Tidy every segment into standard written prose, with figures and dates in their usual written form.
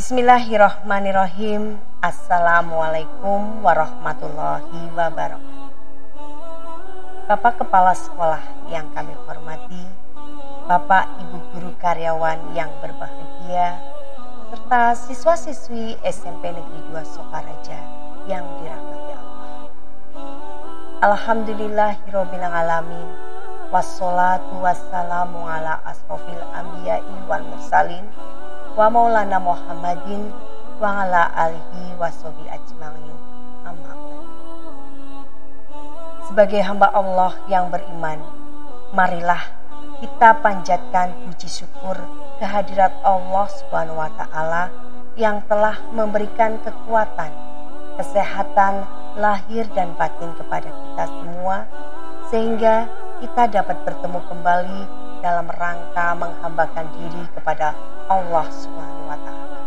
Bismillahirrahmanirrahim. Assalamualaikum warahmatullahi wabarakatuh. Bapak Kepala Sekolah yang kami hormati, Bapak Ibu Guru Karyawan yang berbahagia, serta siswa-siswi SMP Negeri 2 Sokaraja yang dirahmati Allah. Alhamdulillahirabbil alamin. Wassalatu wassalamu ala asrofil anbiya'i wal mursalin wa maulana Muhammadin wa ala alihi washabi ajma'in. Amma ba'du. Sebagai hamba Allah yang beriman, marilah kita panjatkan puji syukur kehadirat Allah Subhanahu wa taala yang telah memberikan kekuatan, kesehatan lahir dan batin kepada kita semua, sehingga kita dapat bertemu kembali dalam rangka menghambakan diri kepada Allah Subhanahu wa taala.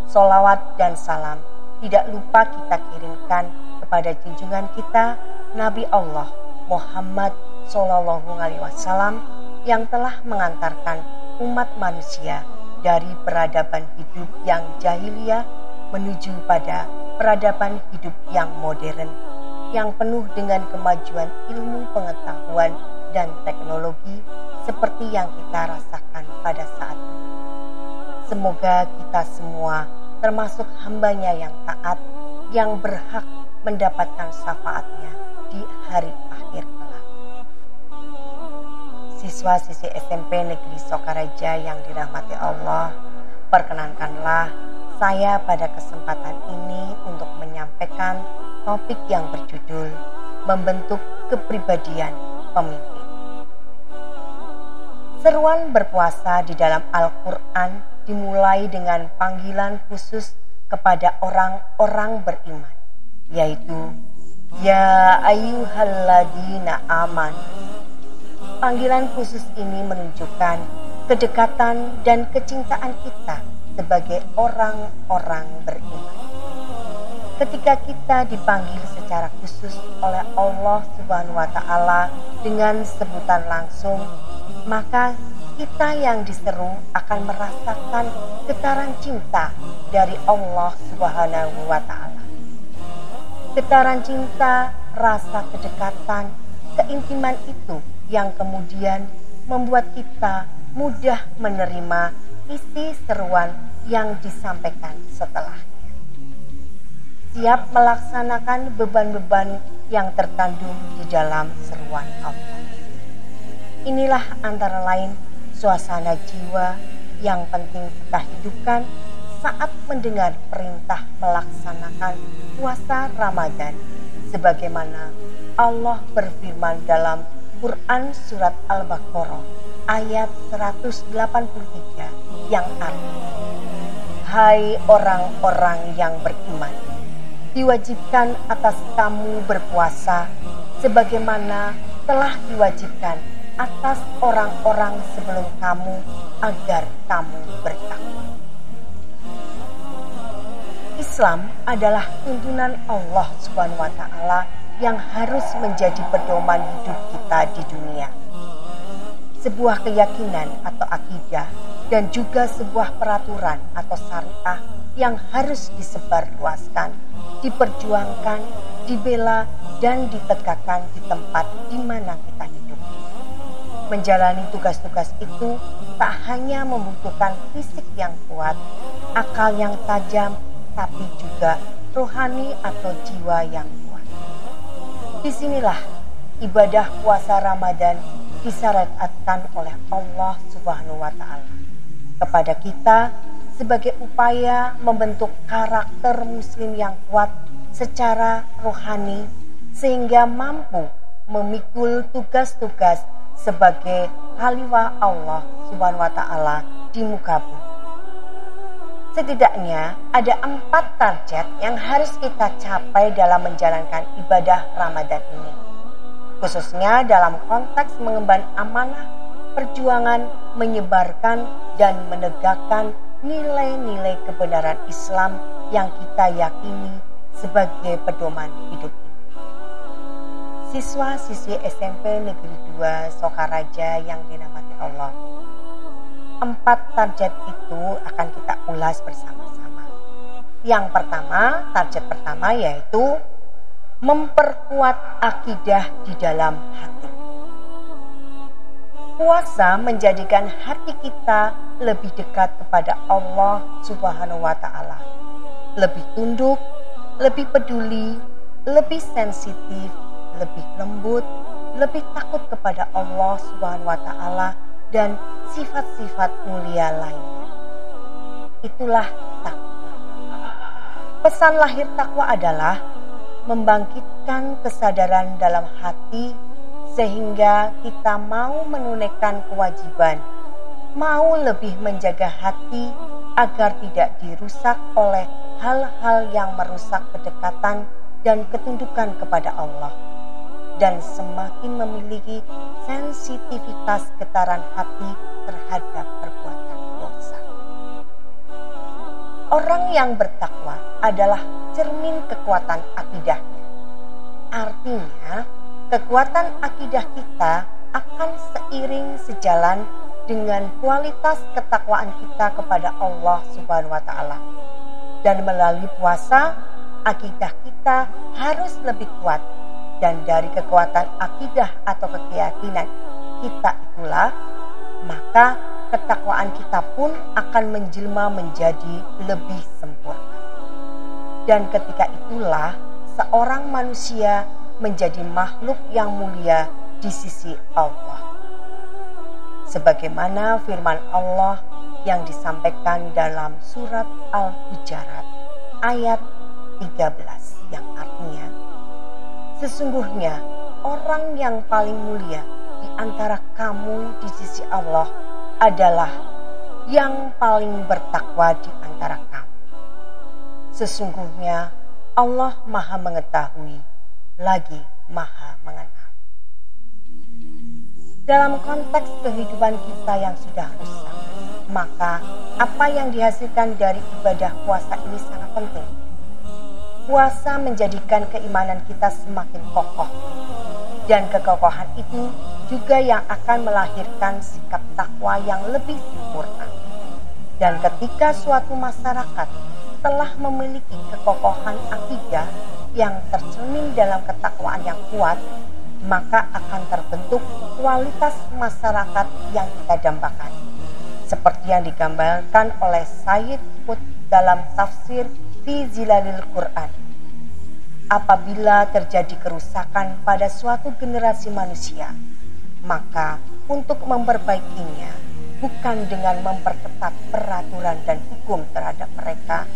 Sholawat dan salam tidak lupa kita kirimkan kepada junjungan kita Nabi Allah Muhammad Sallallahu Alaihi Wasallam yang telah mengantarkan umat manusia dari peradaban hidup yang jahiliyah menuju pada peradaban hidup yang modern, yang penuh dengan kemajuan ilmu pengetahuan dan teknologi seperti yang kita rasakan pada saat ini. Semoga kita semua termasuk hambanya yang taat, yang berhak mendapatkan syafaatnya di hari akhir kelak. Siswa-siswi SMP Negeri Sokaraja yang dirahmati Allah, perkenankanlah saya pada kesempatan ini untuk menyampaikan topik yang berjudul membentuk kepribadian pemimpin. Seruan berpuasa di dalam Al-Quran dimulai dengan panggilan khusus kepada orang-orang beriman, yaitu Ya ayyuhalladzina amanu. Panggilan khusus ini menunjukkan kedekatan dan kecintaan kita sebagai orang-orang beriman. Ketika kita dipanggil secara khusus oleh Allah Subhanahu wa taala dengan sebutan langsung, maka kita yang diseru akan merasakan getaran cinta dari Allah Subhanahu wa taala. Getaran cinta, rasa kedekatan, keintiman itu yang kemudian membuat kita mudah menerima isi seruan yang disampaikan setelahnya. Siap melaksanakan beban-beban yang terkandung di dalam seruan Allah. Inilah antara lain suasana jiwa yang penting kita hidupkan saat mendengar perintah melaksanakan puasa Ramadan, sebagaimana Allah berfirman dalam Quran Surat Al-Baqarah ayat 183 yang artinya, Hai orang-orang yang beriman, diwajibkan atas kamu berpuasa sebagaimana telah diwajibkan atas orang-orang sebelum kamu agar kamu bertakwa. Islam adalah tuntunan Allah Subhanahu wa taala yang harus menjadi pedoman hidup kita di dunia. Sebuah keyakinan atau akidah dan juga sebuah peraturan atau syariah yang harus disebarluaskan, diperjuangkan, dibela, dan ditegakkan di tempat di mana kita hidup. Menjalani tugas-tugas itu tak hanya membutuhkan fisik yang kuat, akal yang tajam, tapi juga rohani atau jiwa yang kuat. Disinilah ibadah puasa Ramadan disyariatkan oleh Allah Subhanahu wa taala kepada kita sebagai upaya membentuk karakter muslim yang kuat secara rohani sehingga mampu memikul tugas-tugas sebagai khalifah Allah Subhanahu wa taala di muka bumi. Setidaknya ada 4 target yang harus kita capai dalam menjalankan ibadah Ramadan ini, khususnya dalam konteks mengemban amanah perjuangan menyebarkan dan menegakkan nilai-nilai kebenaran Islam yang kita yakini sebagai pedoman hidup ini. Siswa-siswi SMP Negeri 2 Sokaraja yang dirahmati Allah, 4 target itu akan kita ulas bersama-sama. Yang pertama, target pertama yaitu memperkuat akidah di dalam hati. Puasa menjadikan hati kita lebih dekat kepada Allah Subhanahu wa Ta'ala, lebih tunduk, lebih peduli, lebih sensitif, lebih lembut, lebih takut kepada Allah Subhanahu wa Ta'ala dan sifat-sifat mulia lainnya. Itulah takwa. Pesan lahir takwa adalah membangkitkan kesadaran dalam hati sehingga kita mau menunaikan kewajiban, mau lebih menjaga hati agar tidak dirusak oleh hal-hal yang merusak kedekatan dan ketundukan kepada Allah, dan semakin memiliki sensitivitas getaran hati terhadap perbuatan dosa. Orang yang bertakwa adalah cermin kekuatan akidahnya. Artinya, kekuatan akidah kita akan seiring sejalan dengan kualitas ketakwaan kita kepada Allah Subhanahu wa Ta'ala. Dan melalui puasa, akidah kita harus lebih kuat. Dan dari kekuatan akidah atau keyakinan kita itulah, maka ketakwaan kita pun akan menjelma menjadi lebih sempurna. Dan ketika itulah seorang manusia menjadi makhluk yang mulia di sisi Allah. Sebagaimana firman Allah yang disampaikan dalam surat Al-Hujurat ayat 13 yang artinya, sesungguhnya orang yang paling mulia di antara kamu di sisi Allah adalah yang paling bertakwa di antara kamu. Sesungguhnya Allah Maha Mengetahui lagi Maha Mengenal. Dalam konteks kehidupan kita yang sudah rusak, maka apa yang dihasilkan dari ibadah puasa ini sangat penting. Puasa menjadikan keimanan kita semakin kokoh, dan kekokohan itu juga yang akan melahirkan sikap takwa yang lebih sempurna. Dan ketika suatu masyarakat telah memiliki kekokohan akidah yang tercermin dalam ketakwaan yang kuat, maka akan terbentuk kualitas masyarakat yang kita dambakan. Seperti yang digambarkan oleh Sayyid Qutb dalam tafsir Fi Zilalil Quran. Apabila terjadi kerusakan pada suatu generasi manusia, maka untuk memperbaikinya bukan dengan memperketat peraturan dan hukum terhadap mereka,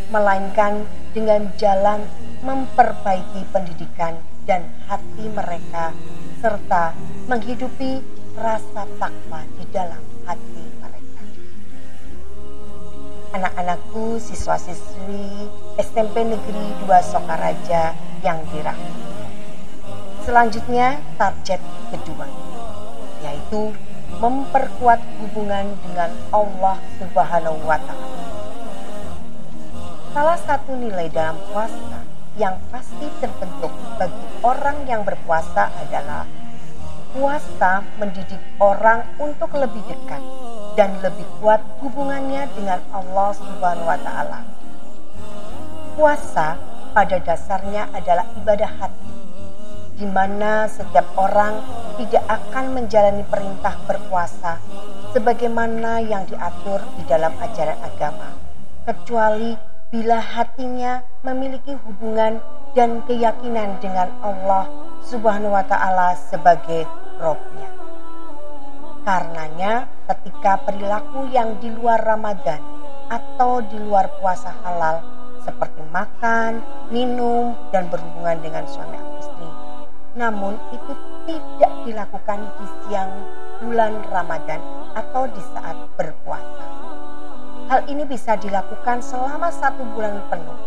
melainkan dengan jalan memperbaiki pendidikan dan hati mereka, serta menghidupi rasa takwa di dalam hati mereka. Anak-anakku, siswa-siswi SMP Negeri 2 Sokaraja yang dirahmati. Selanjutnya, target kedua, yaitu memperkuat hubungan dengan Allah Subhanahu wa Ta'ala. Salah satu nilai dalam puasa yang pasti terbentuk bagi orang yang berpuasa adalah puasa mendidik orang untuk lebih dekat dan lebih kuat hubungannya dengan Allah Subhanahu wa Ta'ala. Puasa pada dasarnya adalah ibadah hati, di mana setiap orang tidak akan menjalani perintah berpuasa sebagaimana yang diatur di dalam ajaran agama, kecuali bila hatinya memiliki hubungan dan keyakinan dengan Allah Subhanahu wa Ta'ala sebagai Rabb-Nya. Karenanya, ketika perilaku yang di luar Ramadan atau di luar puasa halal seperti makan, minum, dan berhubungan dengan suami atau istri, namun itu tidak dilakukan di siang bulan Ramadan atau di saat berpuasa. Hal ini bisa dilakukan selama 1 bulan penuh,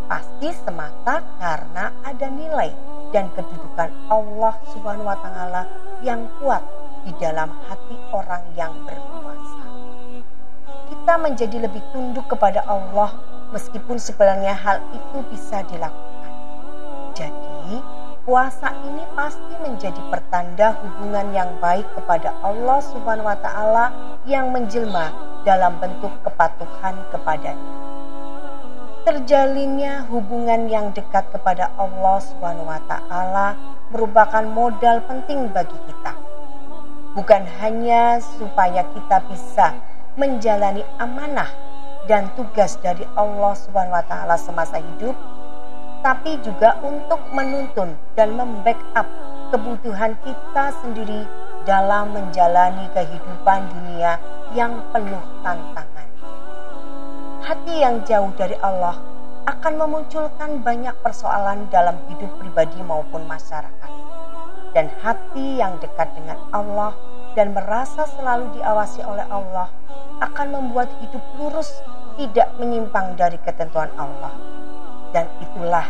pasti semata karena ada nilai dan kedudukan Allah Subhanahu wa Ta'ala yang kuat di dalam hati orang yang berpuasa. Kita menjadi lebih tunduk kepada Allah meskipun sebenarnya hal itu bisa dilakukan. Jadi, puasa ini pasti menjadi pertanda hubungan yang baik kepada Allah Subhanahu wa taala yang menjelma dalam bentuk kepatuhan kepadanya. Terjalinnya hubungan yang dekat kepada Allah Subhanahu wa taala merupakan modal penting bagi kita. Bukan hanya supaya kita bisa menjalani amanah dan tugas dari Allah Subhanahu wa taala semasa hidup, tapi juga untuk menuntun dan membackup kebutuhan kita sendiri dalam menjalani kehidupan dunia yang penuh tantangan. Hati yang jauh dari Allah akan memunculkan banyak persoalan dalam hidup pribadi maupun masyarakat. Dan hati yang dekat dengan Allah dan merasa selalu diawasi oleh Allah akan membuat hidup lurus, tidak menyimpang dari ketentuan Allah. Dan itulah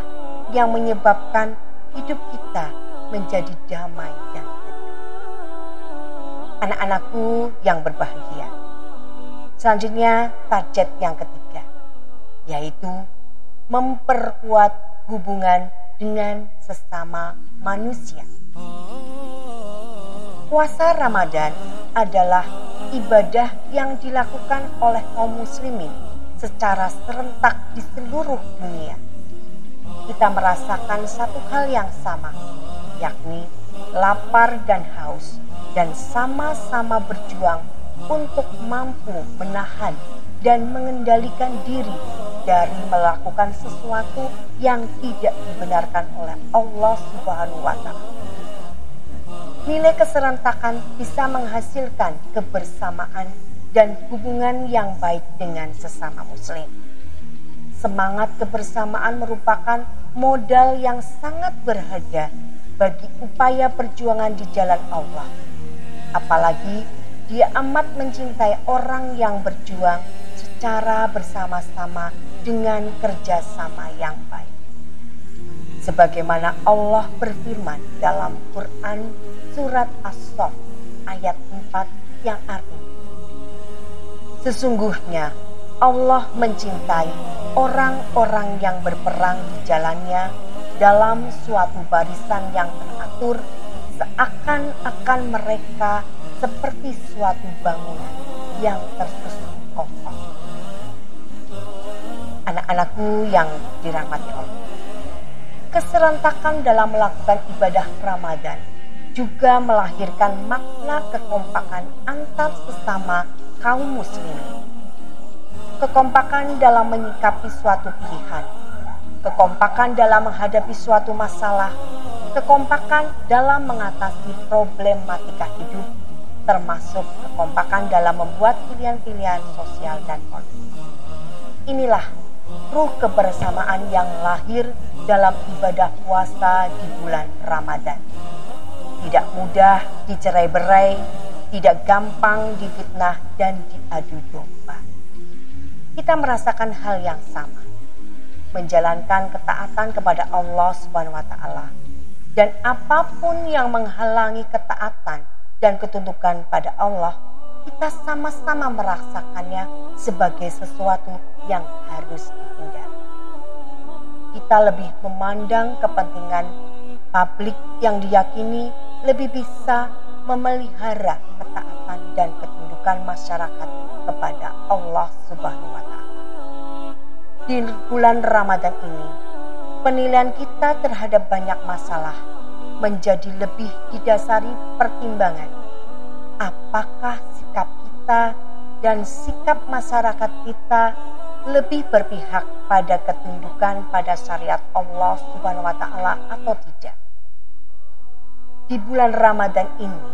yang menyebabkan hidup kita menjadi damai dan tenang. Anak-anakku yang berbahagia. Selanjutnya target yang ketiga, yaitu memperkuat hubungan dengan sesama manusia. Puasa Ramadan adalah ibadah yang dilakukan oleh kaum muslimin secara serentak di seluruh dunia. Kita merasakan satu hal yang sama, yakni lapar dan haus, dan sama-sama berjuang untuk mampu menahan dan mengendalikan diri dari melakukan sesuatu yang tidak dibenarkan oleh Allah Subhanahu wa taala. Nilai keserentakan bisa menghasilkan kebersamaan dan hubungan yang baik dengan sesama muslim. Semangat kebersamaan merupakan modal yang sangat berharga bagi upaya perjuangan di jalan Allah. Apalagi Dia amat mencintai orang yang berjuang secara bersama-sama dengan kerjasama yang baik. Sebagaimana Allah berfirman dalam Quran surat As-Saff ayat 4 yang artinya, sesungguhnya Allah mencintai orang-orang yang berperang di jalannya dalam suatu barisan yang teratur, seakan-akan mereka seperti suatu bangunan yang tersusun kokoh. Anak-anakku yang dirahmati Allah, keserentakan dalam melakukan ibadah Ramadan juga melahirkan makna kekompakan antar sesama kaum muslimin. Kekompakan dalam menyikapi suatu pilihan, kekompakan dalam menghadapi suatu masalah, kekompakan dalam mengatasi problematika hidup, termasuk kekompakan dalam membuat pilihan-pilihan sosial dan politik. Inilah ruh kebersamaan yang lahir dalam ibadah puasa di bulan Ramadan. Tidak mudah dicerai-berai, tidak gampang difitnah dan diadu domba. Kita merasakan hal yang sama, menjalankan ketaatan kepada Allah Subhanahu wa taala, dan apapun yang menghalangi ketaatan dan ketundukan pada Allah, kita sama-sama merasakannya sebagai sesuatu yang harus dihindari. Kita lebih memandang kepentingan publik yang diyakini lebih bisa memelihara ketaatan dan ketundukan masyarakat kepada Allah Subhanahu wa taala. Di bulan Ramadan ini, penilaian kita terhadap banyak masalah menjadi lebih didasari pertimbangan apakah sikap kita dan sikap masyarakat kita lebih berpihak pada ketundukan pada syariat Allah Subhanahu wa taala atau tidak. Di bulan Ramadan ini,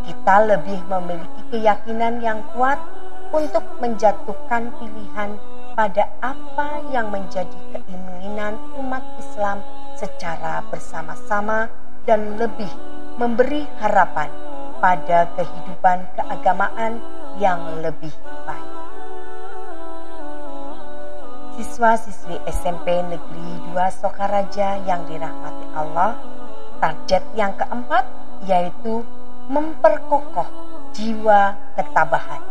kita lebih memiliki keyakinan yang kuat untuk menjatuhkan pilihan pada apa yang menjadi keinginan umat Islam secara bersama-sama dan lebih memberi harapan pada kehidupan keagamaan yang lebih baik. Siswa-siswi SMP Negeri 2 Sokaraja yang dirahmati Allah, target yang keempat yaitu memperkokoh jiwa ketabahan.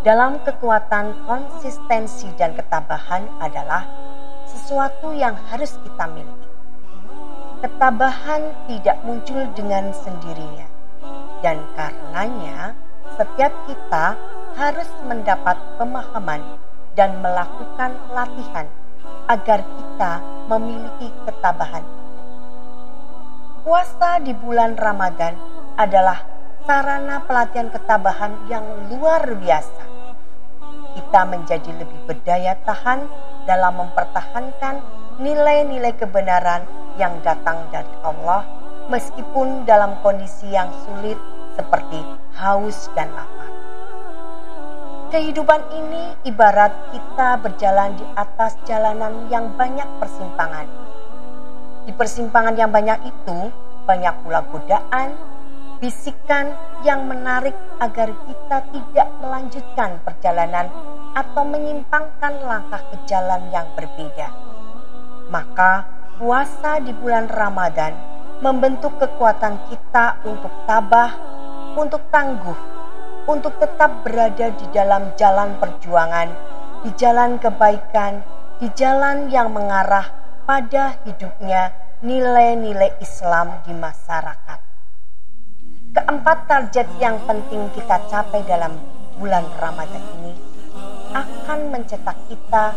Dalam kekuatan konsistensi dan ketabahan adalah sesuatu yang harus kita miliki. ketabahan tidak muncul dengan sendirinya. Dan karenanya setiap kita harus mendapat pemahaman dan melakukan latihan agar kita memiliki ketabahan. Puasa di bulan Ramadan adalah sarana pelatihan ketabahan yang luar biasa. Kita menjadi lebih berdaya tahan dalam mempertahankan nilai-nilai kebenaran yang datang dari Allah, meskipun dalam kondisi yang sulit seperti haus dan lapar. Kehidupan ini ibarat kita berjalan di atas jalanan yang banyak persimpangan. Di persimpangan yang banyak itu, banyak pula godaan, bisikan yang menarik agar kita tidak melanjutkan perjalanan atau menyimpangkan langkah ke jalan yang berbeda. Maka puasa di bulan Ramadan membentuk kekuatan kita untuk tabah, untuk tangguh, untuk tetap berada di dalam jalan perjuangan, di jalan kebaikan, di jalan yang mengarah pada hidupnya nilai-nilai Islam di masyarakat. Keempat target yang penting kita capai dalam bulan Ramadan ini akan mencetak kita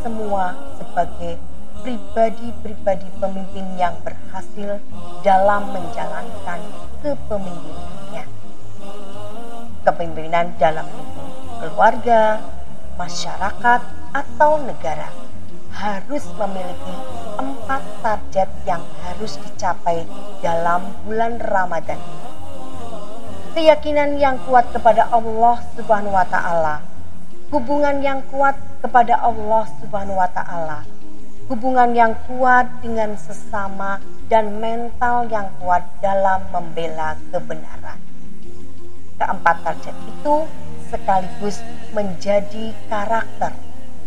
semua sebagai pribadi-pribadi pemimpin yang berhasil dalam menjalankan kepemimpinannya. Kepemimpinan dalam lingkup keluarga, masyarakat, atau negara harus memiliki 4 target yang harus dicapai dalam bulan Ramadan ini. Keyakinan yang kuat kepada Allah Subhanahu wa Ta'ala, hubungan yang kuat kepada Allah Subhanahu wa Ta'ala, hubungan yang kuat dengan sesama, dan mental yang kuat dalam membela kebenaran. Keempat target itu sekaligus menjadi karakter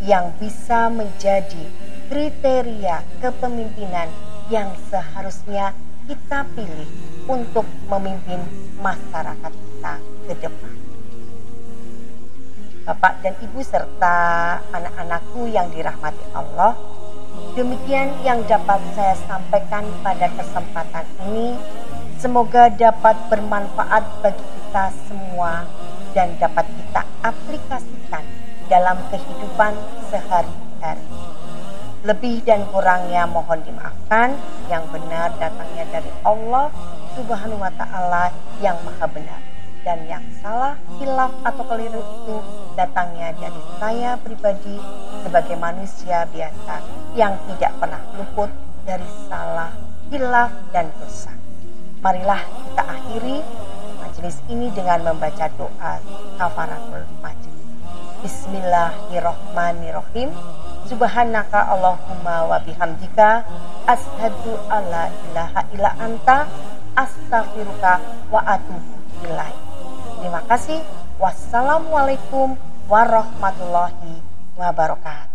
yang bisa menjadi kriteria kepemimpinan yang seharusnya kita pilih untuk memimpin masyarakat kita ke depan. Bapak dan Ibu serta anak-anakku yang dirahmati Allah, demikian yang dapat saya sampaikan pada kesempatan ini. Semoga dapat bermanfaat bagi kita semua dan dapat kita aplikasikan dalam kehidupan sehari-hari. Lebih dan kurangnya mohon dimaafkan, yang benar datangnya dari Allah Subhanahu wa Ta'ala yang maha benar, dan yang salah, hilaf atau keliru itu datangnya dari saya pribadi sebagai manusia biasa yang tidak pernah luput dari salah, hilaf, dan dosa. Marilah kita akhiri majelis ini dengan membaca doa kafaratul majlis. Bismillahirrahmanirrahim. Subhanaka Allahumma wa bihamdika asyhadu alla ilaha illa anta astaghfiruka wa atubu ilaik. Terima kasih. Wassalamualaikum warahmatullahi wabarakatuh.